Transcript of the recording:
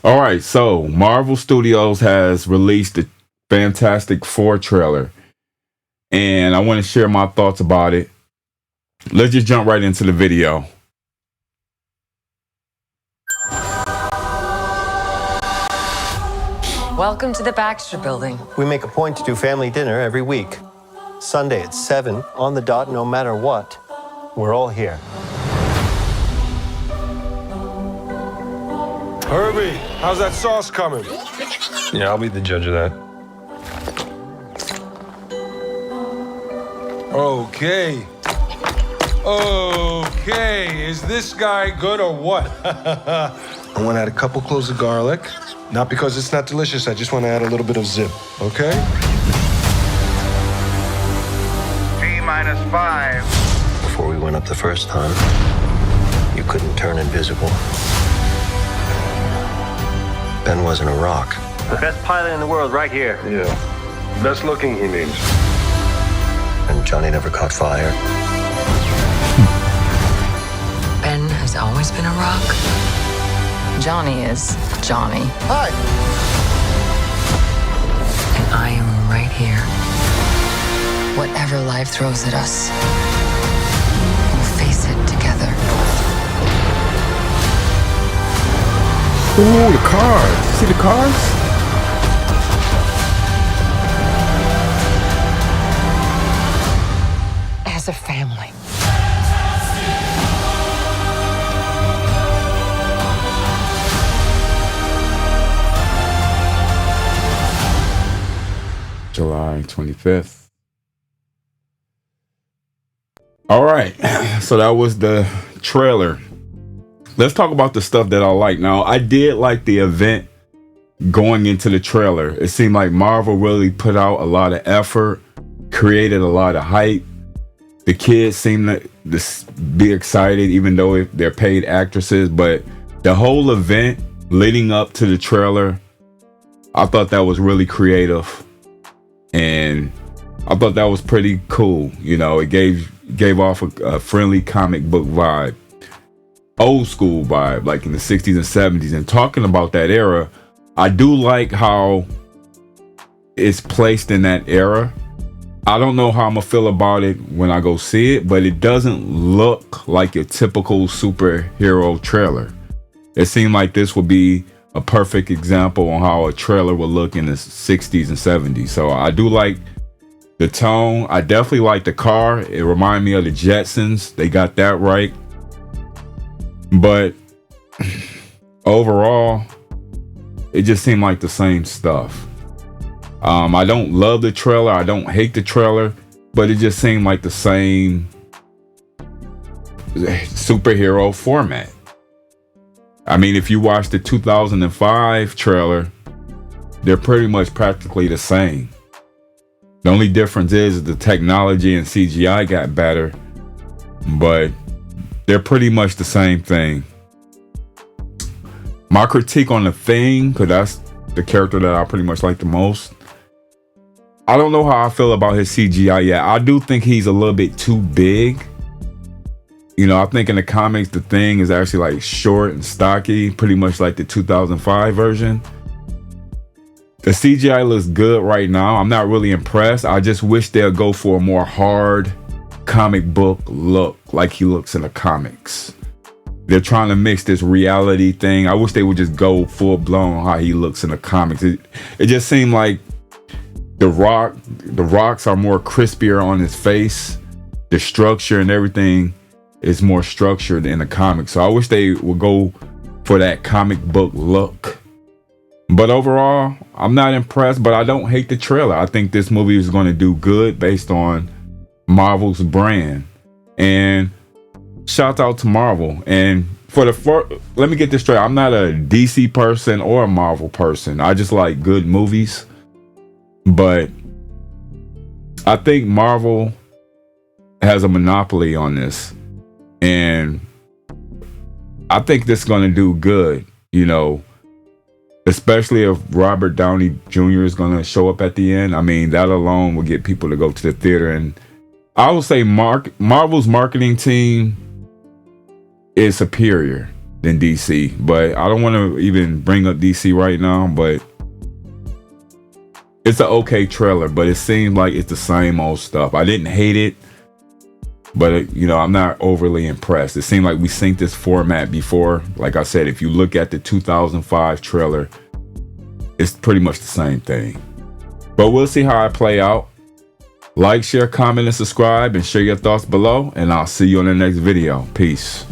All right, so Marvel Studios has released the Fantastic Four trailer, and I want to share my thoughts about it. Let's just jump right into the video. Welcome to the Baxter Building. We make a point to do family dinner every week. Sunday at 7, on the dot, no matter what. We're all here. Herbie, how's that sauce coming? Yeah, I'll be the judge of that. Okay. Okay, is this guy good or what? I want to add a couple cloves of garlic. Not because it's not delicious, I just want to add a little bit of zip, okay? T-5. Before we went up the first time, you couldn't turn invisible. Ben wasn't a rock. The best pilot in the world right here. Yeah. Best looking, he means. And Johnny never caught fire. Ben has always been a rock. Johnny is Johnny. Hi! And I am right here. Whatever life throws at us, we'll face it together. Ooh, the cars. See the cars? As a family. July 25th. All right, so that was the trailer. Let's talk about the stuff that I like. Now, I did like the event going into the trailer. It seemed like Marvel really put out a lot of effort, created a lot of hype. The kids seem to be excited, even though they're paid actresses. But the whole event leading up to the trailer, I thought that was really creative. And I thought that was pretty cool. You know, it gave off a friendly comic book vibe. Old school vibe, like in the 60s and 70s. And talking about that era, I do like how it's placed in that era. I don't know how I'm gonna feel about it when I go see it, but it doesn't look like a typical superhero trailer. It seemed like this would be a perfect example on how a trailer would look in the 60s and 70s. So I do like the tone. I definitely like the car. It reminded me of the Jetsons. They got that right. But overall, it just seemed like the same stuff. I don't love the trailer. I don't hate the trailer, but it just seemed like the same superhero format. I mean, if you watch the 2005 trailer, they're pretty much practically the same. The only difference is the technology and CGI got better, but they're pretty much the same thing. My critique on the Thing, because that's the character that I pretty much like the most, I don't know how I feel about his CGI yet. I do think he's a little bit too big. You know, I think in the comics, the Thing is actually like short and stocky, pretty much like the 2005 version. The CGI looks good right now. I'm not really impressed. I just wish they'll go for a more hard comic book look, like he looks in the comics. They're trying to mix this reality thing. I wish they would just go full blown how he looks in the comics. It just seemed like the rocks are more crispier on his face. The structure and everything is more structured in the comics. So I wish they would go for that comic book look. But overall, I'm not impressed, but I don't hate the trailer. I think this movie is going to do good based on Marvel's brand. And shout out to Marvel. And for the let me get this straight. I'm not a DC person or a Marvel person. I just like good movies. But I think Marvel has a monopoly on this. And I think this is going to do good, you know, especially if Robert Downey Jr. is going to show up at the end. I mean, that alone will get people to go to the theater. And I would say Marvel's marketing team is superior. than DC. But I don't want to even bring up DC right now, but it's an okay trailer, but it seems like it's the same old stuff. I didn't hate it, but you know, I'm not overly impressed. It seemed like we seen this format before. Like I said, if you look at the 2005 trailer, it's pretty much the same thing. But we'll see how I play out. Like, share, comment, and subscribe, and share your thoughts below, and I'll see you on the next video. Peace.